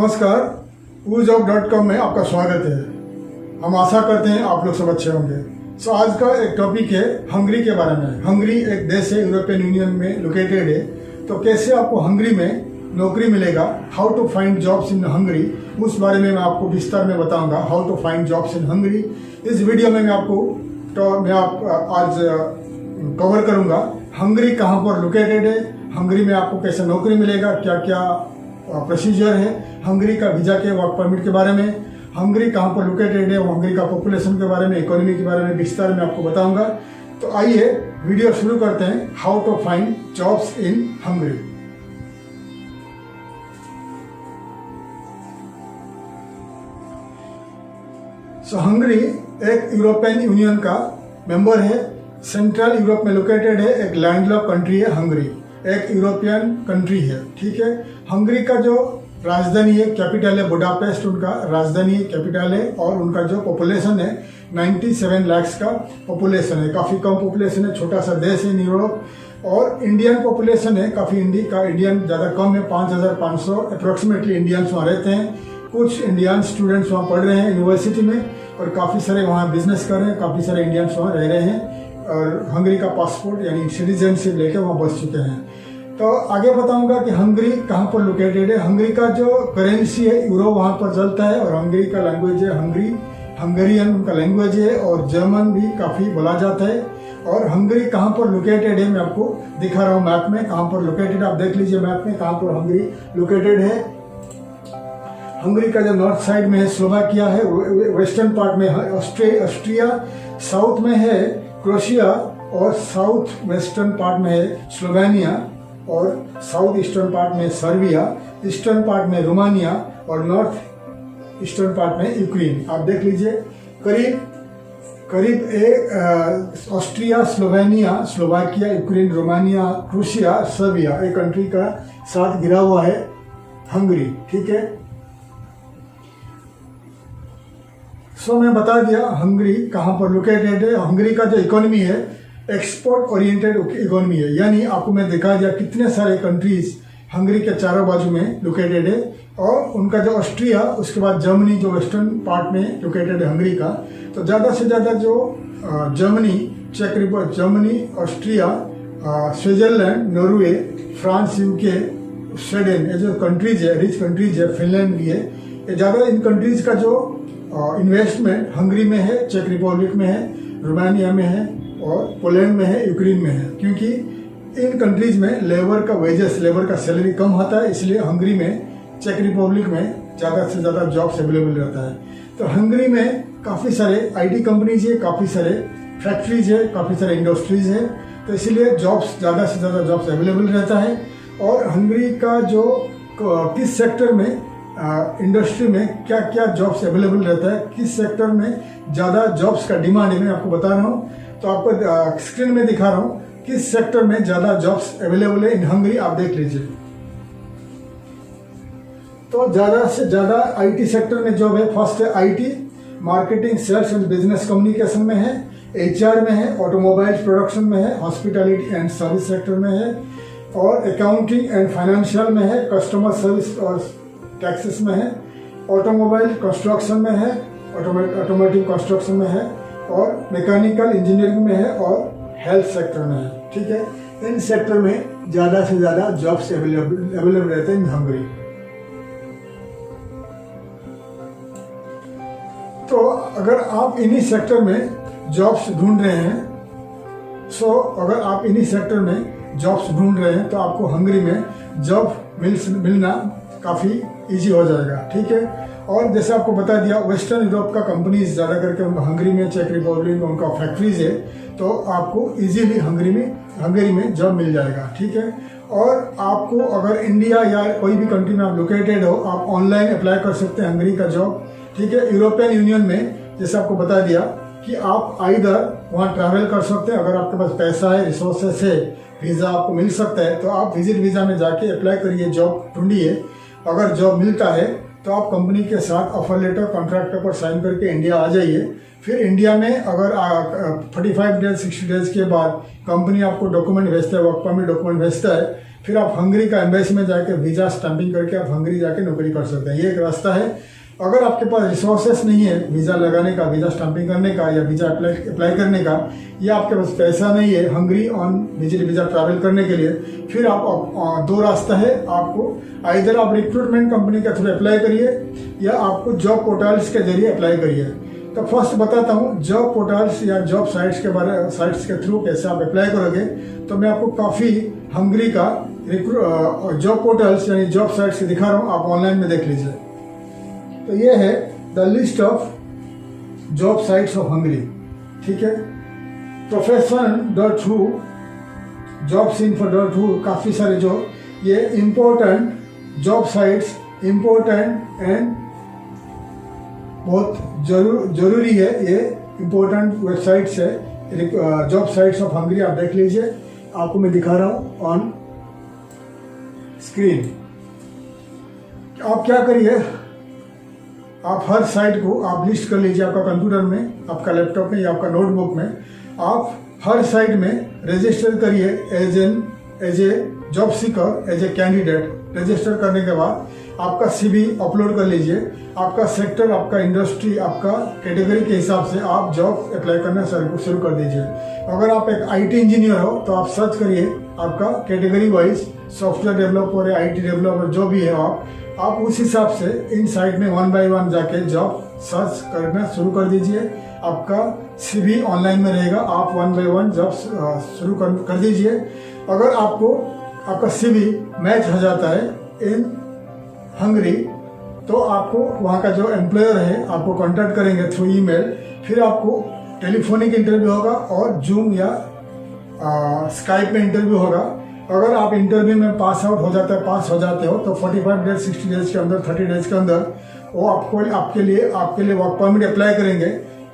नमस्कार, ujobs.com में आपका स्वागत है। हम आशा करते हैं आप लोग सब अच्छे होंगे। सो आज का एक टॉपिक है हंगरी के बारे में। हंगरी एक देश है, यूरोपियन यूनियन में लोकेटेड है। तो कैसे आपको हंगरी में नौकरी मिलेगा, how to find jobs in Hungary, उस बारे में मैं आपको विस्तार में बताऊंगा। How to find jobs in Hungary इस वीडियो में मैं आज कवर करूंगा। हंगरी कहाँ पर लोकेटेड है, हंगरी में आपको कैसे नौकरी मिलेगा, क्या क्या प्रोसीजर है, हंगरी का वीजा के वर्क परमिट के बारे में, हंगरी कहाँ पर लोकेटेड है, हंगरी का पॉपुलेशन के बारे में, इकोनॉमी के बारे में विस्तार में आपको बताऊंगा। तो आइए वीडियो शुरू करते हैं। How to find jobs in Hungary. So Hungary एक यूरोपियन यूनियन का मेंबर है, सेंट्रल यूरोप में लोकेटेड है, एक लैंडलॉक कंट्री है। हंगरी एक यूरोपियन कंट्री है, ठीक है। हंगरी का जो राजधानी है, कैपिटल है बुडापेस्ट, उनका राजधानी है, कैपिटल है। और उनका जो पॉपुलेशन है 97 लाख का पॉपुलेशन है, काफ़ी कम पॉपुलेशन है, छोटा सा देश है इन यूरोप। और इंडियन पॉपुलेशन है काफ़ी, इंडियन ज़्यादा कम है, 5500 अप्रोक्सीमेटली इंडियंस वहाँ रहते हैं। कुछ इंडियन स्टूडेंट्स वहाँ पढ़ रहे हैं यूनिवर्सिटी में, और काफ़ी सारे वहाँ बिजनेस कर रहे हैं, काफ़ी सारे इंडियंस वहाँ रह रहे हैं और हंगरी का पासपोर्ट यानी सिटीजनशिप लेके वहाँ बस चुके हैं। तो आगे बताऊंगा कि हंगरी कहाँ पर लोकेटेड है। हंगरी का जो करेंसी है यूरो वहाँ पर चलता है, और हंगरी का लैंग्वेज है हंगेरियन उनका लैंग्वेज है, और जर्मन भी काफ़ी बोला जाता है। और हंगरी कहाँ पर लोकेटेड है मैं आपको दिखा रहा हूँ मैप में, कहाँ पर लोकेटेड आप देख लीजिए मैप में कहाँ पर हंगरी लोकेटेड है। हंगरी का जो नॉर्थ साइड में है स्लोवाकिया है, वेस्टर्न पार्ट में है ऑस्ट्रिया, साउथ में है क्रोएशिया, और साउथ वेस्टर्न पार्ट में है स्लोवेनिया, और साउथ ईस्टर्न पार्ट में सर्बिया, ईस्टर्न पार्ट में रोमानिया, और नॉर्थ ईस्टर्न पार्ट में यूक्रेन। आप देख लीजिए करीब Austria, Slovenia, Slovakia, Ukraine, Romania, Croatia, Serbia एक कंट्री का साथ घिरा हुआ है हंगरी, ठीक है। सो मैं बता दिया हंगरी कहाँ पर लोकेटेड है। हंगरी का जो इकोनॉमी है एक्सपोर्ट ओरिएंटेड इकोनॉमी है, यानी आपको मैं दिखा दिया कितने सारे कंट्रीज हंगरी के चारों बाजू में लोकेटेड है। और उनका जो ऑस्ट्रिया, उसके बाद जर्मनी जो वेस्टर्न पार्ट में लोकेटेड है हंगरी का। तो ज़्यादा से ज़्यादा जो जर्मनी, चेक Republic, Germany, Austria, Switzerland, Norway, France, UK, Sweden, ये जो कंट्रीज है रिच कंट्रीज है, फिनलैंड भी है, ये ज़्यादा इन कंट्रीज का जो इन्वेस्टमेंट हंगरी में है, चेक रिपब्लिक में है, रोमानिया में है, और पोलैंड में है, यूक्रेन में है। क्योंकि इन कंट्रीज में लेबर का सैलरी कम होता है, इसलिए हंगरी में, चेक रिपब्लिक में ज़्यादा से ज़्यादा जॉब्स अवेलेबल रहता है। तो हंगरी में काफ़ी सारे आईटी कंपनीज है, काफ़ी सारे फैक्ट्रीज है, काफ़ी सारे इंडस्ट्रीज है, तो इसलिए जॉब्स ज़्यादा से ज़्यादा जॉब्स अवेलेबल रहता है। और हंगरी का जो किस सेक्टर में इंडस्ट्री में क्या क्या जॉब्स अवेलेबल रहता है, किस सेक्टर में ज़्यादा जॉब्स का डिमांड है, मैं आपको बता रहा हूँ। तो आपको स्क्रीन में दिखा रहा हूँ किस सेक्टर में ज़्यादा जॉब्स अवेलेबल है इन हंगरी, आप देख लीजिए। तो ज़्यादा से ज़्यादा आईटी सेक्टर में जॉब है। फर्स्ट है IT, marketing, sales and business communication में है, एचआर में है, ऑटोमोबाइल प्रोडक्शन में है, हॉस्पिटैलिटी एंड सर्विस सेक्टर में है, और अकाउंटिंग एंड फाइनेंशियल में है, कस्टमर सर्विस और टैक्सेस में है, ऑटोमोबाइल कंस्ट्रक्शन में है, ऑटोमोटिव कंस्ट्रक्शन में है, और मैकेनिकल इंजीनियरिंग में है, और हेल्थ सेक्टर में है, ठीक है। इन सेक्टर में ज़्यादा से ज़्यादा जॉब्स अवेलेबल रहते हैं इन हंगरी। तो अगर आप इन्हीं सेक्टर में जॉब्स ढूंढ रहे हैं, अगर आप इन्हीं सेक्टर में जॉब्स ढूंढ रहे हैं तो आपको हंगरी में जॉब मिलना काफ़ी इजी हो जाएगा, ठीक है। और जैसे आपको बता दिया वेस्टर्न यूरोप का कंपनीज ज़्यादा करके हंगरी में, चेक रिपब्लिक में उनका फैक्ट्रीज है, तो आपको इजीली हंगरी में जॉब मिल जाएगा, ठीक है। और आपको अगर इंडिया या कोई भी कंट्री में आप लोकेटेड हो, आप ऑनलाइन अप्लाई कर सकते हैं हंगरी का जॉब, ठीक है। यूरोपियन यूनियन में जैसे आपको बता दिया कि आप आइदर वहाँ ट्रैवल कर सकते हैं, अगर आपके पास पैसा है, रिसोर्सेस है, वीज़ा आपको मिल सकता है, तो आप विजिट वीज़ा में जाके अप्लाई करिए, जॉब ढूंढिए। अगर जॉब मिलता है तो आप कंपनी के साथ offer letter contract paper sign करके इंडिया आ जाइए। फिर इंडिया में अगर 45 डेज 60 डेज के बाद कंपनी आपको डॉक्यूमेंट भेजता है, वर्क परमिट डॉक्यूमेंट भेजता है, फिर आप हंगरी का एम्बेसी में जाके वीज़ा स्टैंपिंग करके आप हंगरी जाके नौकरी कर सकते हैं। ये एक रास्ता है। अगर आपके पास रिसोर्सेस नहीं है वीज़ा लगाने का, वीज़ा स्टैंपिंग करने का या वीज़ा अप्लाई करने का, या आपके पास पैसा नहीं है Hungary on visit visa travel करने के लिए, फिर आप दो रास्ता है आपको। आइदर आप रिक्रूटमेंट कंपनी के थ्रू अप्लाई करिए या आपको जॉब पोर्टल्स के जरिए अप्लाई करिए। तो फर्स्ट बताता हूँ जॉब पोर्टल्स या जॉब साइट्स के थ्रू कैसे आप अप्लाई करोगे। तो मैं आपको काफ़ी हंगरी का जॉब पोर्टल्स यानी जॉब साइट्स दिखा रहा हूँ, आप ऑनलाइन में देख लीजिए। तो ये है the list of job sites of Hungary, ठीक है। profession.ru, jobsinfo.ru, काफ़ी सारे जो ये important job sites, important and बहुत जरूरी है, ये इम्पोर्टेंट वेबसाइट्स है, जॉब साइट्स ऑफ हंगरी। आप देख लीजिए, आपको मैं दिखा रहा हूँ ऑन स्क्रीन। आप क्या करिए, आप हर साइट को आप लिस्ट कर लीजिए आपका कंप्यूटर में, आपका लैपटॉप में या आपका नोटबुक में। आप हर साइट में रजिस्टर करिए as a job seeker, as a candidate. Register करने के बाद आपका CV अपलोड कर लीजिए। आपका सेक्टर, आपका इंडस्ट्री, आपका कैटेगरी के हिसाब से आप जॉब अप्लाई करना शुरू कर दीजिए। अगर आप एक IT इंजीनियर हो तो आप सर्च करिए आपका कैटेगरी वाइज, सॉफ्टवेयर डेवलपर या IT डेवलपर जो भी है आप उस हिसाब से इन साइट में 1 बाय 1 जाके जॉब सर्च करना शुरू कर दीजिए। आपका CV ऑनलाइन में रहेगा, आप 1 बाय 1 जॉब शुरू कर दीजिए। अगर आपका CV मैच हो जाता है इन हंगरी, तो आपको वहाँ का जो एम्प्लॉयर है आपको कांटेक्ट करेंगे थ्रू ईमेल। फिर आपको टेलीफोनिक इंटरव्यू होगा और जूम या स्काइप में इंटरव्यू होगा। अगर आप इंटरव्यू में पास हो जाते हो तो 45 डेज 60 डेज के अंदर, 30 डेज के अंदर वो आपके लिए वर्क परमिट अप्लाई करेंगे।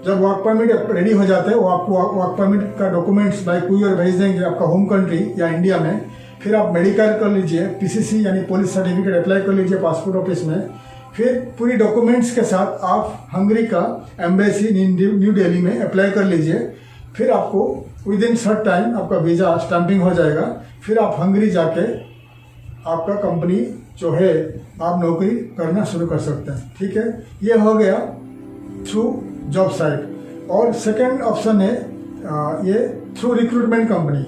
जब वर्क परमिट रेडी हो जाता है वो आपको वर्क परमिट का डॉक्यूमेंट्स बाय कुरियर भेज देंगे आपका होम कंट्री या इंडिया में। फिर आप मेडिकल कर लीजिए, PCC यानी पुलिस सर्टिफिकेट अप्लाई कर लीजिए पासपोर्ट ऑफिस में। फिर पूरी डॉक्यूमेंट्स के साथ आप हंगरी का एम्बेसी न्यू दिल्ली में अप्लाई कर लीजिए। फिर आपको विद इन शॉर्ट टाइम आपका वीज़ा स्टैंपिंग हो जाएगा। फिर आप हंगरी जाके आपका कंपनी जो है आप नौकरी करना शुरू कर सकते हैं, ठीक है। ये हो गया थ्रू जॉब साइट। और सेकंड ऑप्शन है ये थ्रू रिक्रूटमेंट कंपनी।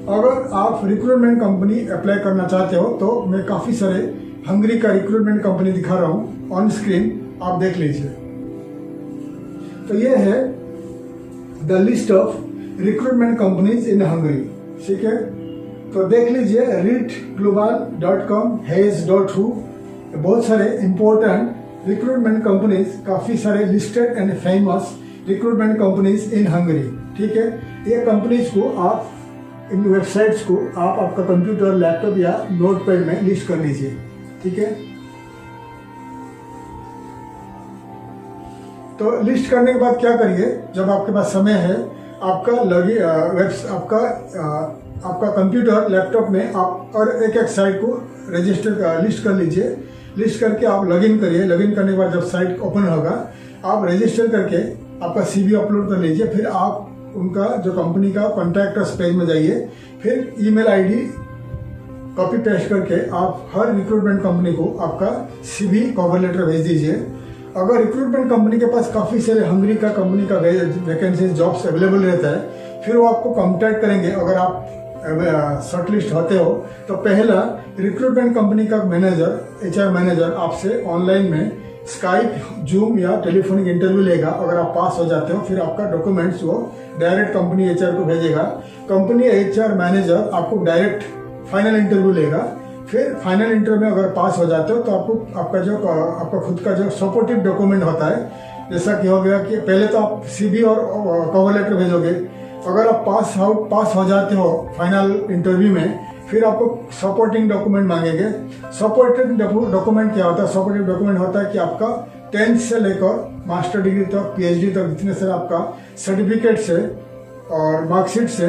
अगर आप रिक्रूटमेंट कंपनी अप्लाई करना चाहते हो तो मैं काफ़ी सारे हंगरी का रिक्रूटमेंट कंपनी दिखा रहा हूँ ऑन स्क्रीन, आप देख लीजिए। तो ये है the list of recruitment companies in Hungary, ठीक है। तो देख लीजिए readglobal.com, hayes.ru, बहुत सारे इंपॉर्टेंट रिक्रूटमेंट कंपनीज, काफ़ी सारे listed and famous recruitment companies in Hungary, ठीक है। ये कंपनीज को आप, इन वेबसाइट्स को आप आपका कंप्यूटर, लैपटॉप या नोटपैड में लिस्ट कर लीजिए, ठीक है। तो लिस्ट करने के बाद क्या करिए, जब आपके पास समय है, आपका कंप्यूटर, लैपटॉप में आप और एक साइट को लिस्ट कर लीजिए। लिस्ट करके आप लॉगिन करिए। लॉगिन करने के बाद जब साइट ओपन होगा आप रजिस्टर करके आपका CV अपलोड कर लीजिए। फिर आप उनका जो कंपनी का कॉन्टैक्ट पेज में जाइए। फिर ईमेल ID कॉपी पेस्ट करके आप हर रिक्रूटमेंट कंपनी को आपका CV कवर लेटर भेज दीजिए। अगर रिक्रूटमेंट कंपनी के पास काफ़ी सारे हंगरी का कंपनी का वैकेंसीज जॉब्स अवेलेबल रहता है, फिर वो आपको कॉन्टैक्ट करेंगे। अगर आप शॉर्टलिस्ट होते हो तो पहला रिक्रूटमेंट कंपनी का मैनेजर, HR मैनेजर आपसे ऑनलाइन में स्काइप, जूम या टेलीफोनिक इंटरव्यू लेगा। अगर आप पास हो जाते हो फिर आपका डॉक्यूमेंट्स वो डायरेक्ट कंपनी HR को भेजेगा। कंपनी HR मैनेजर आपको डायरेक्ट फाइनल इंटरव्यू लेगा। फिर फाइनल इंटरव्यू में अगर पास हो जाते हो तो आपका खुद का जो सपोर्टिव डॉक्यूमेंट होता है, जैसा कि हो गया कि पहले तो आप CV और कवर लेटर भेजोगे। अगर आप पास हो जाते हो फाइनल इंटरव्यू में, फिर आपको सपोर्टिंग डॉक्यूमेंट मांगेंगे। सपोर्टिंग डॉक्यूमेंट क्या होता है? सपोर्टिंग डॉक्यूमेंट होता है कि आपका 10th से लेकर मास्टर डिग्री तक, PhD तक जितने सारे आपका सर्टिफिकेट से और मार्कशीट से,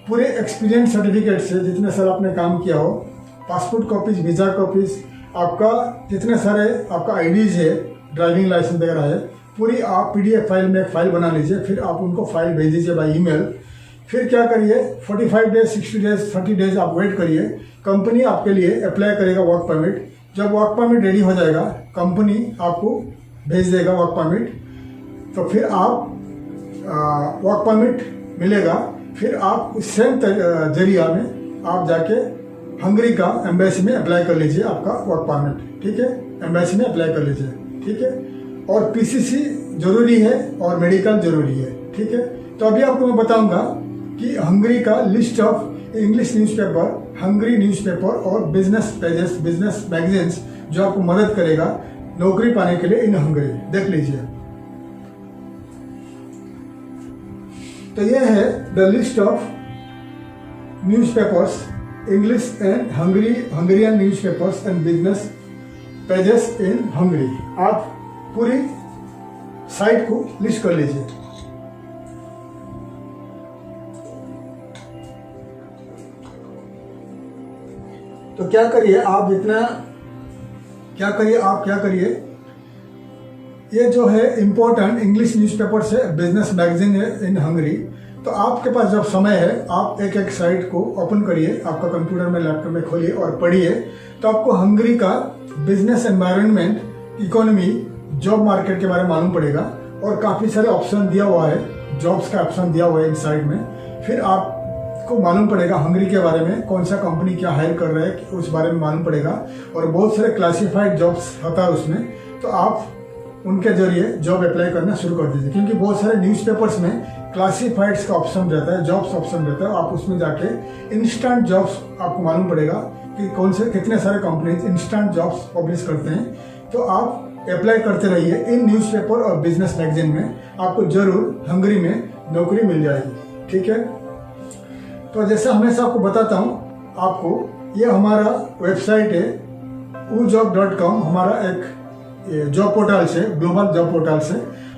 पूरे एक्सपीरियंस सर्टिफिकेट से जितने साल आपने काम किया हो, पासपोर्ट कॉपीज, वीज़ा कॉपीज, आपका जितने सारे आपका आईडीज है, ड्राइविंग लाइसेंस वगैरह है, पूरी आप पीडीएफ फाइल में एक फाइल बना लीजिए, फिर आप उनको फाइल भेज दीजिए बाई ईमेल। फिर क्या करिए, 45 डेज, 60 डेज, 30 डेज आप वेट करिए, कंपनी आपके लिए अप्लाई करेगा वर्क परमिट। जब वर्क परमिट रेडी हो जाएगा, कंपनी आपको भेज देगा वर्क परमिट, तो फिर आप वर्क परमिट मिलेगा, फिर आप सेम जरिया में आप जाके हंगरी का एम्बेसी में अप्लाई कर लीजिए आपका वर्क परमिट, ठीक है, एम्बेसी में अप्लाई कर लीजिए, ठीक है। और पीसीसी जरूरी है और मेडिकल जरूरी है, ठीक है। तो अभी आपको मैं बताऊंगा कि हंगरी का list of English newspaper, Hungary newspaper और बिजनेस पेजेस, बिजनेस मैगजीन्स जो आपको मदद करेगा नौकरी पाने के लिए इन हंगरी। देख लीजिए, तो ये है the list of newspapers, English and Hungarian newspapers and business pages in Hungary. आप पूरी साइट को लिस्ट कर लीजिए। तो क्या करिए आप क्या करिए, ये जो है इम्पोर्टेंट इंग्लिश न्यूज़पेपर से बिजनेस मैगजीन है इन हंगरी। तो आपके पास जब समय है, आप एक एक साइट को ओपन करिए, आपका कंप्यूटर में, लैपटॉप में खोलिए और पढ़िए। तो आपको हंगरी का business environment, economy, job market के बारे में मालूम पड़ेगा और काफ़ी सारे ऑप्शन दिया हुआ है, जॉब्स का ऑप्शन दिया हुआ है इन साइट में। फिर आपको मालूम पड़ेगा हंगरी के बारे में, कौन सा कंपनी क्या हायर कर रहा है उस बारे में मालूम पड़ेगा, और बहुत सारे क्लासिफाइड जॉब्स होता है उसमें। तो आप उनके जरिए जॉब अप्लाई करना शुरू कर दीजिए, क्योंकि बहुत सारे न्यूज़पेपर्स में क्लासिफाइड्स का ऑप्शन रहता है, जॉब्स ऑप्शन रहता है। आप उसमें जाके इंस्टेंट जॉब्स आपको मालूम पड़ेगा कि कौन से कितने सारे कंपनीज इंस्टेंट जॉब्स पब्लिश करते हैं। तो आप अप्लाई करते रहिए इन न्यूज़पेपर और बिजनेस मैगजीन में, आपको जरूर हंगरी में नौकरी मिल जाएगी, ठीक है। तो जैसे हमेशा आपको बताता हूँ, आपको ये हमारा वेबसाइट है ujob.com, हमारा एक जॉब पोर्टल से, ग्लोबल जॉब पोर्टल से।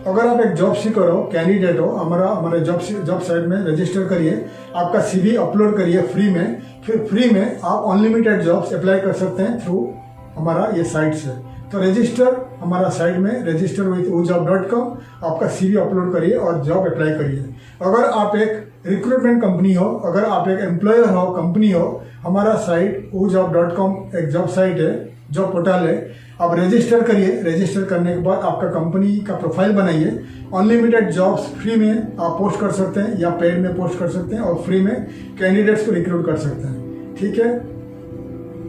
अगर आप एक जॉब सीकर हो, कैंडिडेट हो, हमारे जॉब साइट में रजिस्टर करिए, आपका CV अपलोड करिए फ्री में। फिर फ्री में आप अनलिमिटेड जॉब्स अप्लाई कर सकते हैं थ्रू हमारा ये साइट से। तो रजिस्टर हमारा साइट में, रजिस्टर विथ ujob.com, आपका CV अपलोड करिए और जॉब अप्लाई करिए। अगर आप एक रिक्रूटमेंट कंपनी हो, अगर आप एक एम्प्लॉयर हो, कंपनी हो, हमारा साइट ujob.com एक जॉब साइट है, जॉब पोर्टल है। आप रजिस्टर करिए, रजिस्टर करने के बाद आपका कंपनी का प्रोफाइल बनाइए। अनलिमिटेड जॉब्स फ्री में आप पोस्ट कर सकते हैं या पेड में पोस्ट कर सकते हैं, और फ्री में कैंडिडेट्स को रिक्रूट कर सकते हैं, ठीक है।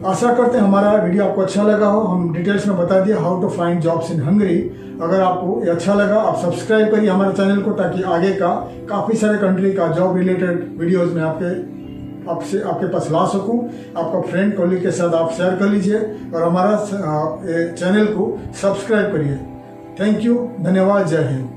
आशा करते हैं हमारा वीडियो आपको अच्छा लगा हो। हम डिटेल्स में बता दिया how to find jobs in Hungary. अगर आपको ये अच्छा लगा, आप सब्सक्राइब करिए हमारे चैनल को, ताकि आगे का काफ़ी सारे कंट्री का जॉब रिलेटेड वीडियोस में आपके पास ला सकूं। आपका फ्रेंड कॉलीग के साथ आप शेयर कर लीजिए और हमारा चैनल को सब्सक्राइब करिए। थैंक यू, धन्यवाद, जय हिंद।